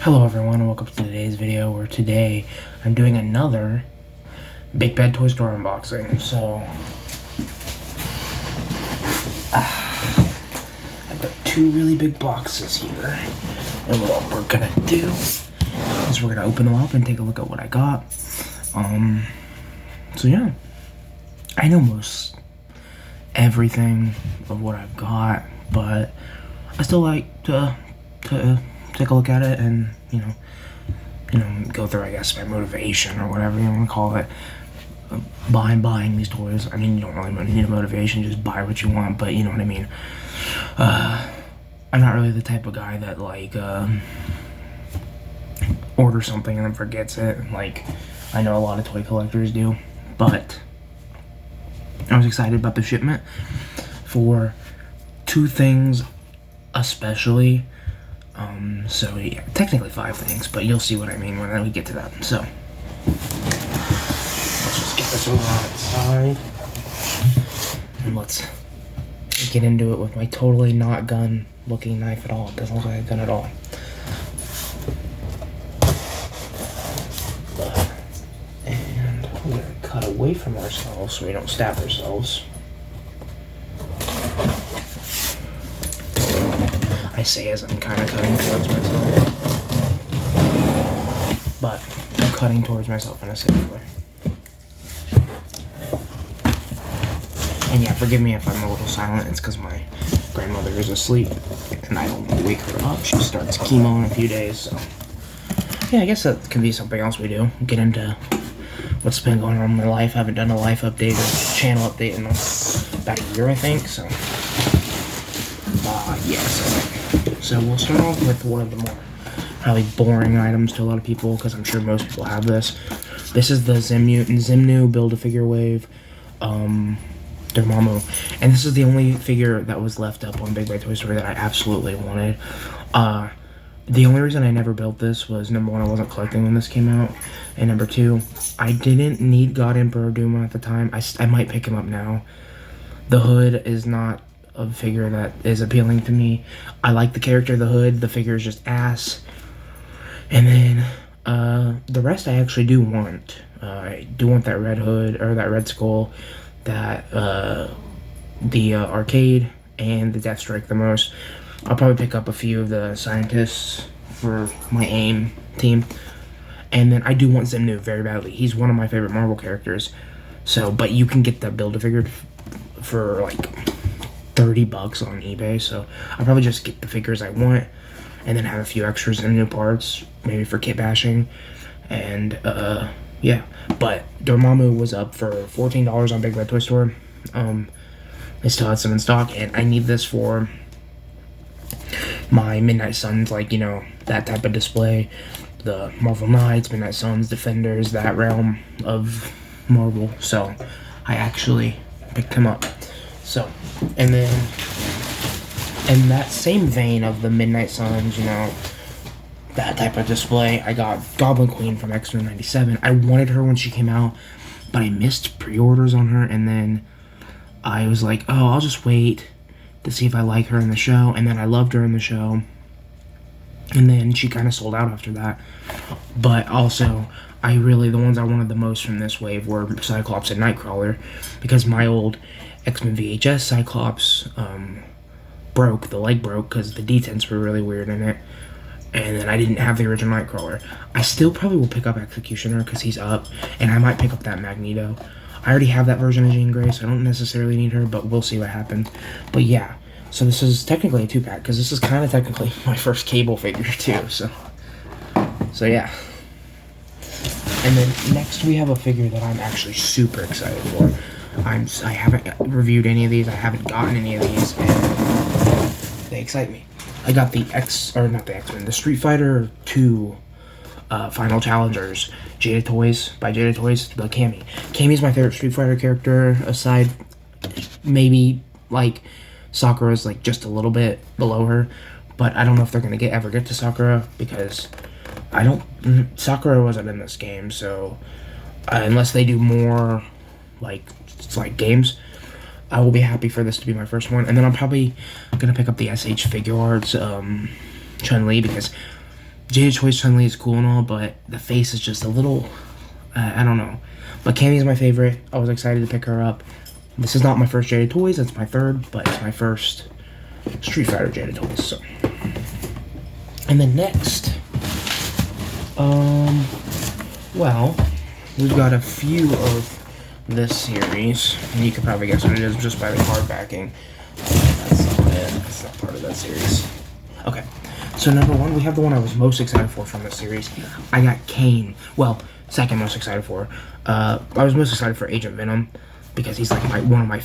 Hello everyone and welcome to today's video where today I'm doing another Bigbadtoystore unboxing. So I've got two really big boxes here, and what we're gonna do is we're gonna open them up and take a look at what I got. So yeah, I know most everything of what I've got, but I still like to take a look at it and, you know, go through, I guess, my motivation or whatever you want to call it, buying these toys. I mean, you don't really need a motivation, just buy what you want, but you know what I mean. I'm not really the type of guy that, like, orders something and then forgets it, like I know a lot of toy collectors do, but I was excited about the shipment for two things especially. So yeah, technically 5 things, but you'll see what I mean when we get to that. So let's just get this over on its side, and let's get into it with my totally not gun looking knife at all. It doesn't look like a gun at all. And we're gonna cut away from ourselves so we don't stab ourselves. I say as I'm kind of cutting towards myself, but I'm cutting towards myself in a safe way. And yeah, forgive me if I'm a little silent. It's because my grandmother is asleep and I don't want to wake her up. She starts chemo in a few days, so yeah, I guess that can be something else we do. Get into what's been going on in my life. I haven't done a life update or channel update in about a year, I think, so yeah, so we'll start off with one of the more probably boring items to a lot of people, because I'm sure most people have this. This is the Zimnu Build-A-Figure Wave Dormammu, and this is the only figure that was left up on Bigbadtoystore that I absolutely wanted. The only reason I never built this was, number one, I wasn't collecting when this came out, and number two, I didn't need God Emperor Doom at the time. I might pick him up now. The hood is not a figure that is appealing to me. I like the character of the hood. The figure is just ass. And then the rest I actually do want. I do want that red hood, or that red skull, that the arcade, and the Death Strike the most. I'll probably pick up a few of the scientists for my AIM team. And then I do want Zimnu very badly. He's one of my favorite Marvel characters. So, but you can get the Build-A-Figure for like $30 on eBay, so I'll probably just get the figures I want and then have a few extras and new parts, maybe for kit bashing. And yeah, but Dormammu was up for $14 on Bigbadtoystore. They still had some in stock, and I need this for my Midnight Suns, like, you know, that type of display, the Marvel Knights, Midnight Suns, Defenders, that realm of Marvel. So I actually picked him up. So, and then in that same vein of the Midnight Suns, you know, that type of display, I got Goblin Queen from X-Men 97. I wanted her when she came out, but I missed pre-orders on her, and then I was like, oh, I'll just wait to see if I like her in the show, and then I loved her in the show, and then she kind of sold out after that. But also, the ones I wanted the most from this wave were Cyclops and Nightcrawler, because my old X-Men VHS Cyclops broke, the leg broke, because the detents were really weird in it, and then I didn't have the original Nightcrawler. I still probably will pick up Executioner, because he's up, and I might pick up that Magneto. I already have that version of Jean Grey, so I don't necessarily need her, but we'll see what happens. But yeah, so this is technically a 2-pack, because this is kind of technically my first Cable figure too, so yeah. And then next we have a figure that I'm actually super excited for. I haven't reviewed any of these, I haven't gotten any of these, and they excite me. I got the the Street Fighter 2 Final Challengers Jada Toys, by Jada Toys, the Cammy. Cammy's my favorite Street Fighter character, aside maybe like Sakura's like just a little bit below her, but I don't know if they're gonna ever get to Sakura, because Sakura wasn't in this game, so unless they do more like games, I will be happy for this to be my first one. And then I'm probably gonna pick up the SH Figure Arts Chun-Li, because Jada Choi Chun-Li is cool and all, but the face is just a little, I don't know. But Cammy's my favorite. I was excited to pick her up. This is not my first Jada Toys, it's my third, but it's my first Street Fighter Jada Toys, so. And then next, well, we've got a few of this series, and you can probably guess what it is just by the card backing. That's not it, that's not part of that series. Okay, so number one, we have the one I was most excited for from this series. I got Kane. Well, second most excited for. I was most excited for Agent Venom, because he's like one of my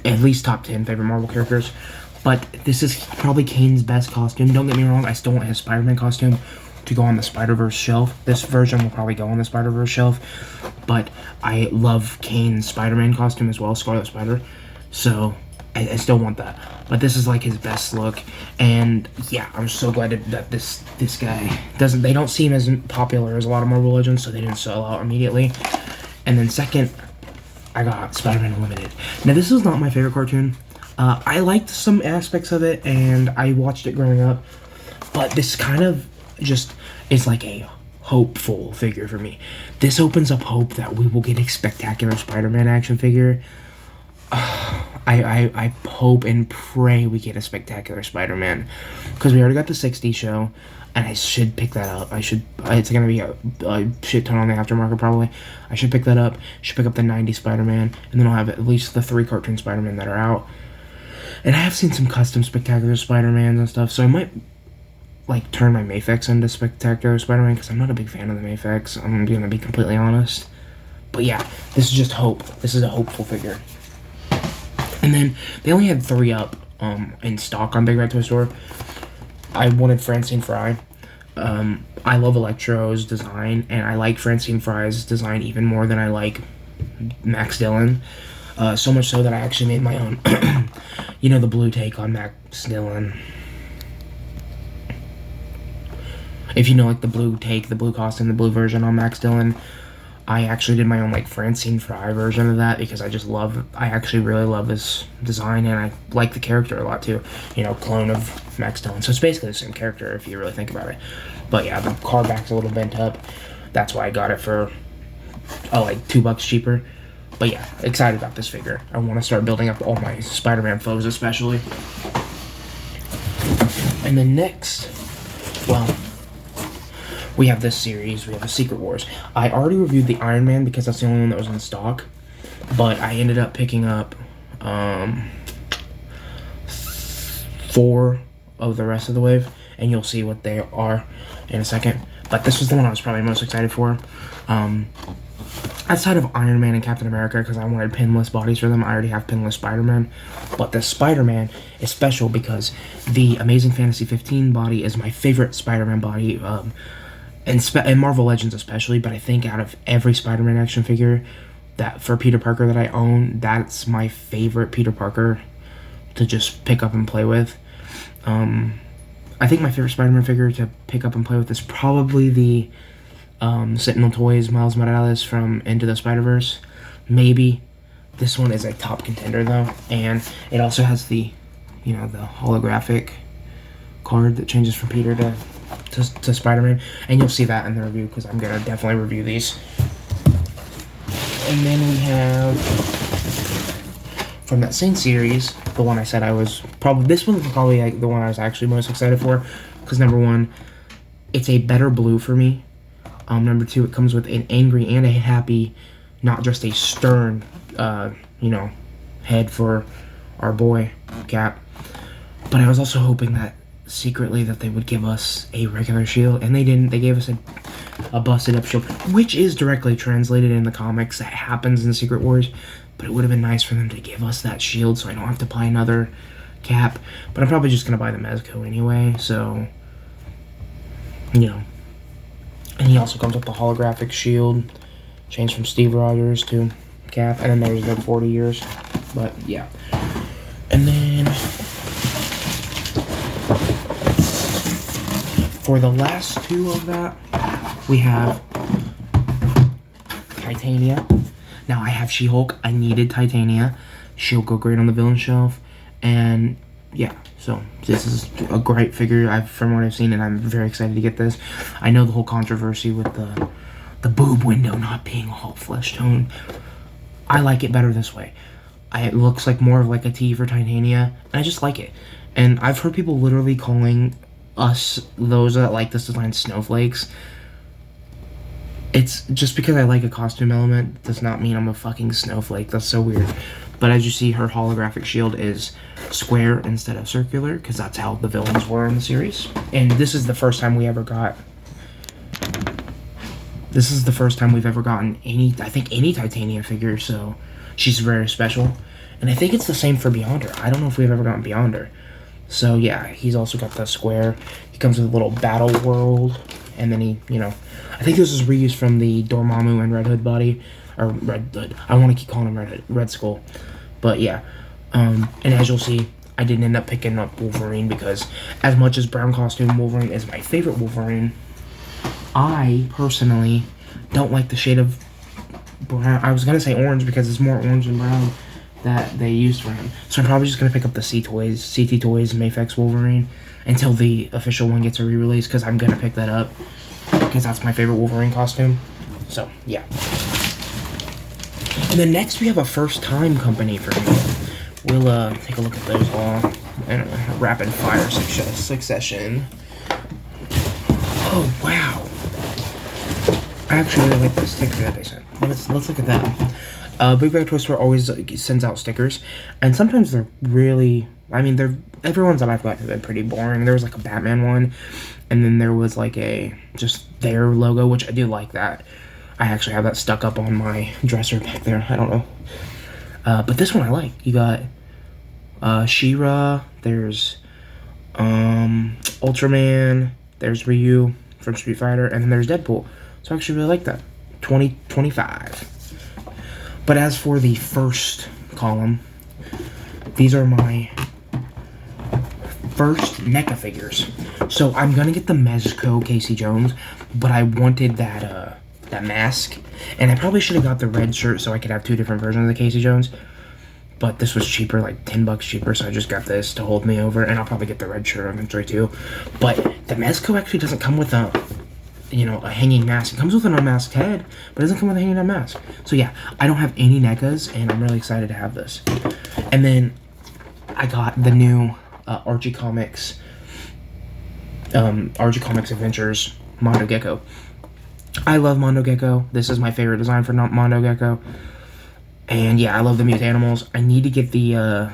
at least top 10 favorite Marvel characters. But this is probably Kane's best costume. Don't get me wrong, I still want his Spider-Man costume to go on the Spider-Verse shelf. This version will probably go on the Spider-Verse shelf. But I love Kane's Spider-Man costume as well, Scarlet Spider. So I still want that. But this is like his best look. And yeah, I'm so glad that this guy they don't seem as popular as a lot of Marvel Legends, so they didn't sell out immediately. And then second, I got Spider-Man Unlimited. Now, this is not my favorite cartoon. I liked some aspects of it, and I watched it growing up. But this kind of just is like a hopeful figure for me. This opens up hope that we will get a spectacular Spider-Man action figure. I hope and pray we get a spectacular Spider-Man. Because we already got the 60 show. And I should pick that up. It's gonna be a shit ton on the aftermarket probably. I should pick that up. Should pick up the 90 Spider-Man. And then I'll have at least the 3 cartoon Spider-Man that are out. And I have seen some custom spectacular Spider-Mans and stuff. So I might like turn my Mafex into spectacular Spider-Man. Because I'm not a big fan of the Mafex. I'm gonna be completely honest. But yeah, this is just hope. This is a hopeful figure. And then they only had 3 up in stock on Bigbadtoystore. I wanted Francine Fry. I love Electro's design, and I like Francine Fry's design even more than I like Max Dillon. So much so that I actually made my own, you know, the blue take on Max Dillon. If you know, like, the blue take, the blue costume, the blue version on Max Dillon, I actually did my own, like, Francine Fry version of that because I actually really love this design, and I like the character a lot, too. You know, clone of Max Dillon. So it's basically the same character if you really think about it. But yeah, the card back's a little bent up. That's why I got it for, like, $2 cheaper. But yeah, excited about this figure. I want to start building up all my Spider-Man foes, especially. And then next, well, we have this series. We have the Secret Wars. I already reviewed the Iron Man because that's the only one that was in stock. But I ended up picking up 4 of the rest of the wave. And you'll see what they are in a second. But this was the one I was probably most excited for. Outside of Iron Man and Captain America, because I wanted pinless bodies for them. I already have pinless Spider-Man. But the Spider-Man is special because the Amazing Fantasy 15 body is my favorite Spider-Man body. And Marvel Legends especially, but I think out of every Spider-Man action figure that for Peter Parker that I own, that's my favorite Peter Parker to just pick up and play with. I think my favorite Spider-Man figure to pick up and play with is probably the Sentinel Toys Miles Morales from Into the Spider-Verse. Maybe. This one is a top contender though, and it also has the, you know, the holographic card that changes from Peter to Spider-Man, and you'll see that in the review because I'm gonna definitely review these. And then we have from that same series, the one I said I was probably, this one was probably like the one I was actually most excited for because number one, it's a better blue for me. Number 2, it comes with an angry and a happy, not just a stern, you know, head for our boy Cap. But I was also hoping that secretly that they would give us a regular shield, and they didn't. They gave us a busted up shield, which is directly translated in the comics. That happens in Secret Wars, but it would have been nice for them to give us that shield so I don't have to buy another Cap. But I'm probably just gonna buy the Mezco anyway, so you know. And he also comes with the holographic shield, changed from Steve Rogers to Cap, and then there's the 40 years. But yeah, and then for the last 2 of that, we have Titania. Now I have She-Hulk. I needed Titania. She'll go great on the villain shelf, and yeah, so this is a great figure from what I've seen, and I'm very excited to get this. I know the whole controversy with the boob window not being all flesh tone. I like it better this way. It looks like more of like a T for Titania, and I just like it. And I've heard people literally calling us, those that like this design, snowflakes. It's just because I like a costume element does not mean I'm a fucking snowflake. That's so weird. But as you see, her holographic shield is square instead of circular, because that's how the villains were in the series. And this is the first time we ever got... This is the first time we've ever gotten any Titania figure, so she's very special. And I think it's the same for Beyond Her. I don't know if we've ever gotten Beyond Her. So yeah, he's also got the square. He comes with a little battle world, and then he, you know... I think this is reused from the Dormammu and Red Hood body. Or Red Hood. I want to keep calling him Red Hood. Red Skull. But yeah. And as you'll see, I didn't end up picking up Wolverine because as much as brown costume Wolverine is my favorite Wolverine, I personally don't like the shade of brown. I was going to say orange because it's more orange than brown that they used for him. So I'm probably just going to pick up the CT Toys Mafex Wolverine until the official one gets a re-release, because I'm going to pick that up because that's my favorite Wolverine costume. So, yeah. And then next we have a first-time company for me. We'll take a look at those all in a rapid-fire succession. Oh, wow. I actually really like the sticker that they sent. Let's look at that. Bigbadtoystore always sends out stickers, and sometimes they're really... I mean, everyone's that I've got have been pretty boring. There was like a Batman one, and then there was like just their logo, which I do like that. I actually have that stuck up on my dresser back there. I don't know. But this one I like. You got She-Ra, there's Ultraman, there's Ryu from Street Fighter, and then there's Deadpool. So I actually really like that. 2025. But as for the first column, these are my first NECA figures. So I'm gonna get the Mezco Casey Jones, but I wanted that mask, and I probably should have got the red shirt so I could have two different versions of the Casey Jones. But this was cheaper, like $10 cheaper, so I just got this to hold me over, and I'll probably get the red shirt eventually too. But the Mezco actually doesn't come with a hanging mask. It comes with an unmasked head, but it doesn't come with a hanging mask. So yeah, I don't have any NECAs, and I'm really excited to have this. And then I got the new Archie Comics Adventures Mondo Gecko. I love Mondo Gecko. This is my favorite design for Mondo Gecko. And yeah, I love the mute animals. I need to get the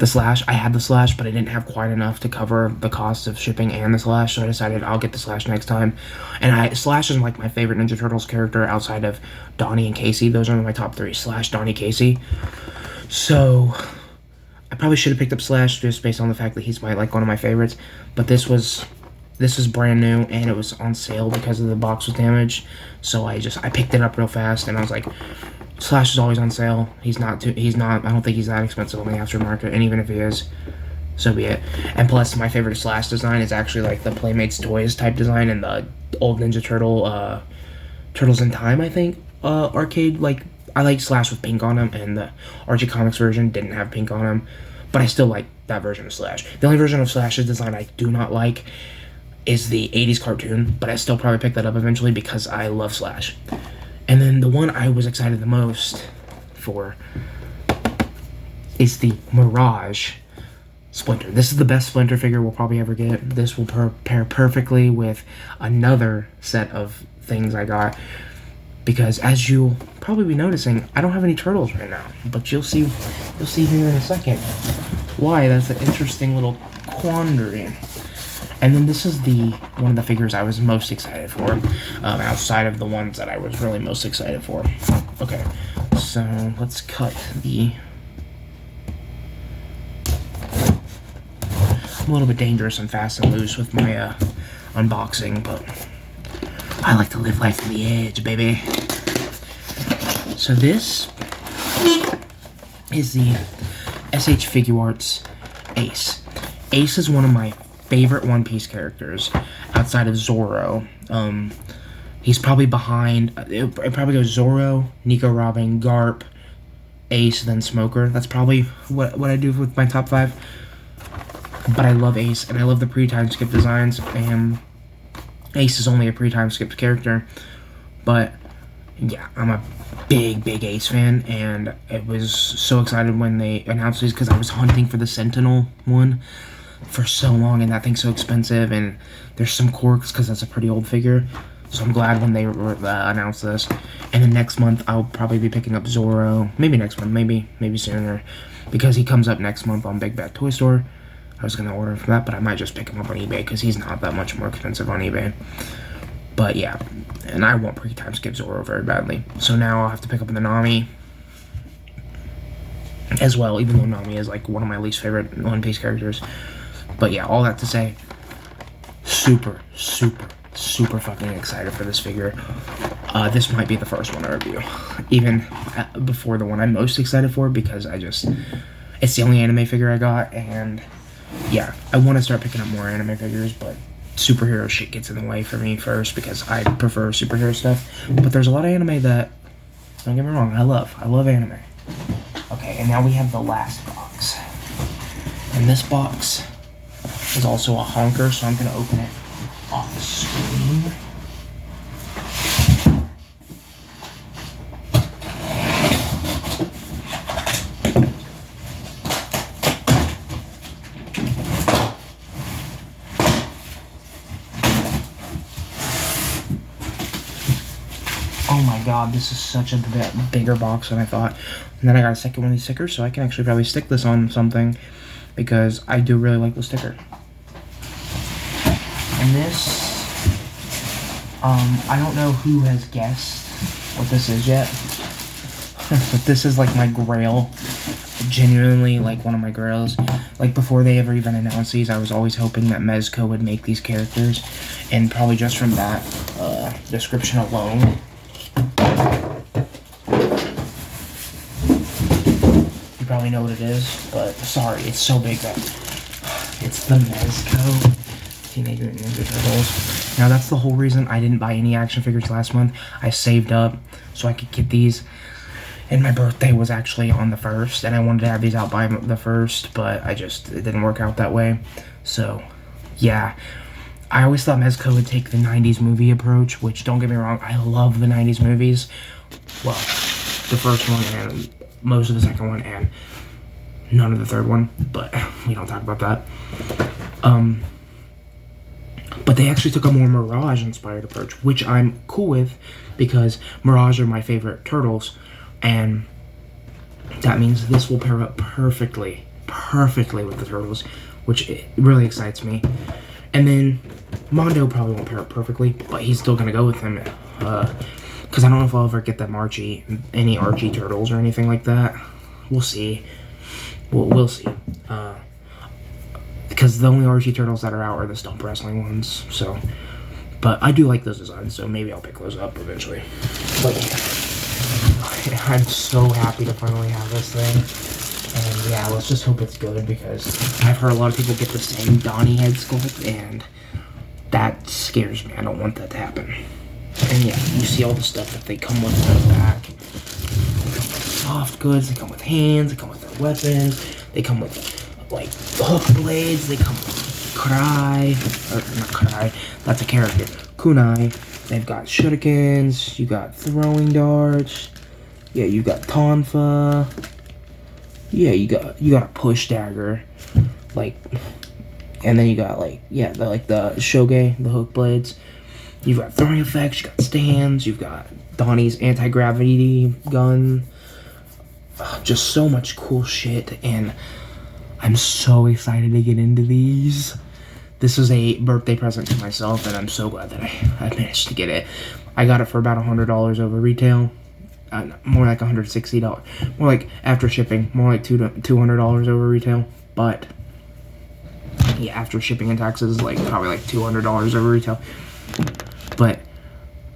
Slash. I had the Slash, but I didn't have quite enough to cover the cost of shipping and the Slash, so I decided I'll get the Slash next time. And Slash is like my favorite Ninja Turtles character outside of Donnie and Casey. Those are my top three: Slash, Donnie, Casey. So I probably should have picked up Slash just based on the fact that he's one of my favorites. But this was brand new, and it was on sale because of the box was damaged. So I picked it up real fast, and I was like, Slash is always on sale. I don't think he's that expensive on the aftermarket, and even if he is, so be it. And plus, my favorite Slash design is actually like the Playmates Toys type design and the old Ninja Turtle, Turtles in Time, I think, arcade. Like, I like Slash with pink on him, and the Archie Comics version didn't have pink on him, but I still like that version of Slash. The only version of Slash's design I do not like is the 80s cartoon, but I still probably pick that up eventually because I love Slash. And then the one I was excited the most for is the Mirage Splinter. This is the best Splinter figure we'll probably ever get. This will pair perfectly with another set of things I got, because as you'll probably be noticing, I don't have any turtles right now, but you'll see here in a second why. That's an interesting little quandary. And then this is one of the figures I was most excited for, outside of the ones that I was really most excited for. Okay, so let's cut the... I'm a little bit dangerous and fast and loose with my unboxing, but I like to live life on the edge, baby. So this is the SH Figuarts Ace. Ace is one of my favorite One Piece characters outside of Zoro. He's probably behind, it probably goes Zoro, Nico Robin, Garp, Ace, then Smoker. That's probably what I do with my top 5. But I love Ace, and I love the pre-time skip designs, and Ace is only a pre-time skipped character. But yeah, I'm a big Ace fan, and I was so excited when they announced these because I was hunting for the Sentinel one for so long, and that thing's so expensive, and there's some quirks because that's a pretty old figure. So I'm glad when they announced this. And then next month I'll probably be picking up Zorro. Maybe next month, maybe sooner, because he comes up next month on Bigbadtoystore. I was gonna order him for that, but I might just pick him up on eBay because he's not that much more expensive on eBay. But yeah, and I want pre-time skip Zorro very badly. So now I'll have to pick up the Nami as well, even though Nami is like one of my least favorite One Piece characters. But yeah, all that to say, super fucking excited for this figure. This might be the first one I review, even before the one I'm most excited for, because it's the only anime figure I got, and yeah, I want to start picking up more anime figures, but superhero shit gets in the way for me first, because I prefer superhero stuff. But there's a lot of anime that, don't get me wrong, I love anime. Okay, and now we have the last box, and this box is also a honker, so I'm gonna open it off screen. Oh my god, this is such a bigger box than I thought. And then I got a second one of these stickers, so I can actually probably stick this on something, because I do really like the sticker. And this, I don't know who has guessed what this is yet, but this is like my grail, genuinely like one of my grails. Like before they ever even announced these, I was always hoping that Mezco would make these characters, and probably just from that description alone, you probably know what it is, but sorry, it's so big that it's the Mezco Teenage Mutant Ninja Turtles. Now that's the whole reason I didn't buy any action figures last month. I saved up so I could get these, and my birthday was actually on the 1st, and I wanted to have these out by the 1st, but it didn't work out that way. So yeah, I always thought Mezco would take the 90s movie approach, which, don't get me wrong, I love the 90s movies. Well, the first one and most of the second one and none of the third one, but we don't talk about that. But they actually took a more Mirage-inspired approach, which I'm cool with, because Mirage are my favorite turtles, and that means this will pair up perfectly with the turtles, which it really excites me. And then Mondo probably won't pair up perfectly, but he's still gonna go with him, because I don't know if I'll ever get them any Archie turtles or anything like that. We'll see. We'll see. Because the only Archie turtles that are out are the stump wrestling ones, so. But I do like those designs, so maybe I'll pick those up eventually. But yeah, I'm so happy to finally have this thing. And yeah, let's just hope it's good, because I've heard a lot of people get the same Donnie head sculpt, and that scares me. I don't want that to happen. And yeah, you see all the stuff that they come with in the back. They come with soft goods, they come with hands, they come with their weapons, they come with like hook blades, they come with Kurai, or not Kurai, that's a character, Kunai. They've got shurikens, you got throwing darts, yeah, you got tonfa, yeah, you got a push dagger, like, and then you got like, yeah, the shoge, the hook blades. You've got throwing effects, you got stands, you've got Donnie's anti-gravity gun. Just so much cool shit, and I'm so excited to get into these. This is a birthday present to myself, and I'm so glad that I managed to get it. I got it for about $100 over retail. More like $160. More like, after shipping, more like $200 over retail. But yeah, after shipping and taxes, like probably like $200 over retail. But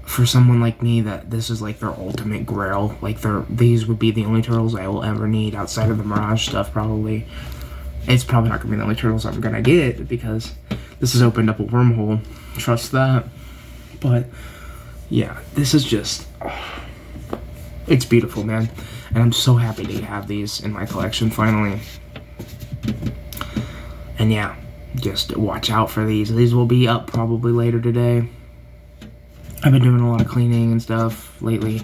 for someone like me, that this is like their ultimate grail. Like these would be the only turtles I will ever need outside of the Mirage stuff, probably. It's probably not gonna be the only turtles I'm gonna get, because this has opened up a wormhole. Trust that. But yeah, this is just, it's beautiful, man. And I'm so happy to have these in my collection finally. And yeah, just watch out for these. These will be up probably later today. I've been doing a lot of cleaning and stuff lately,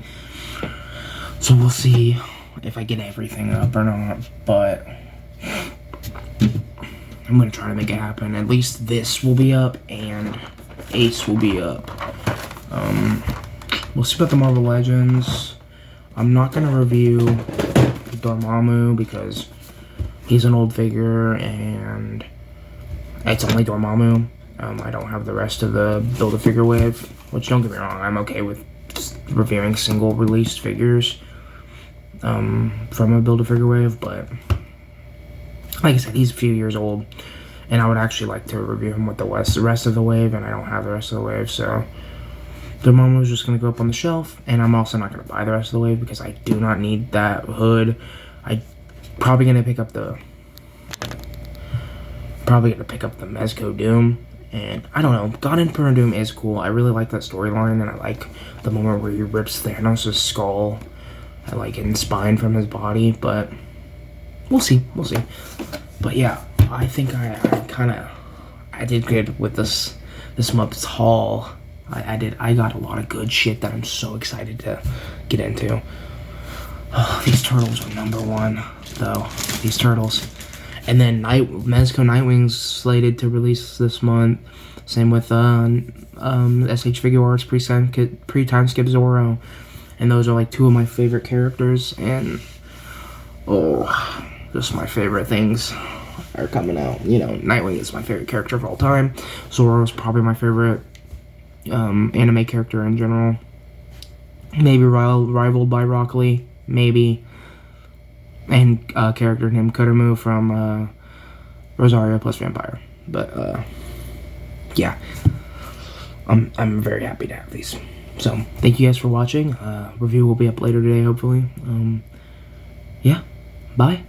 so we'll see if I get everything up or not, but I'm gonna try to make it happen. At least this will be up and Ace will be up. We'll see about the Marvel Legends. I'm not gonna review Dormammu because he's an old figure and it's only Dormammu. I don't have the rest of the Build-A-Figure wave, which, don't get me wrong, I'm okay with just reviewing single released figures from a Build-A-Figure wave, but like I said, he's a few years old, and I would actually like to review him with the rest of the wave, and I don't have the rest of the wave, so Dormammu is just going to go up on the shelf, and I'm also not going to buy the rest of the wave because I do not need that hood. I'm probably going to pick up the Mezco Doom, and I don't know, God Emperor Doom is cool. I really like that storyline, and I like the moment where he rips Thanos' skull and like in spine from his body, but we'll see. But yeah, I think I did good with this month's haul. I got a lot of good shit that I'm so excited to get into. Oh, these turtles are #1 though. These turtles. And then Mezco Nightwing's slated to release this month. Same with SH Figure Arts pre-time skip Zorro. And those are like two of my favorite characters, and just my favorite things are coming out. You know, Nightwing is my favorite character of all time. Zorro is probably my favorite anime character in general. Maybe rivaled by Rock Lee, maybe. And a character named Kurumu from Rosario plus Vampire. But yeah, I'm very happy to have these. So thank you guys for watching. Review will be up later today, hopefully. Yeah, bye.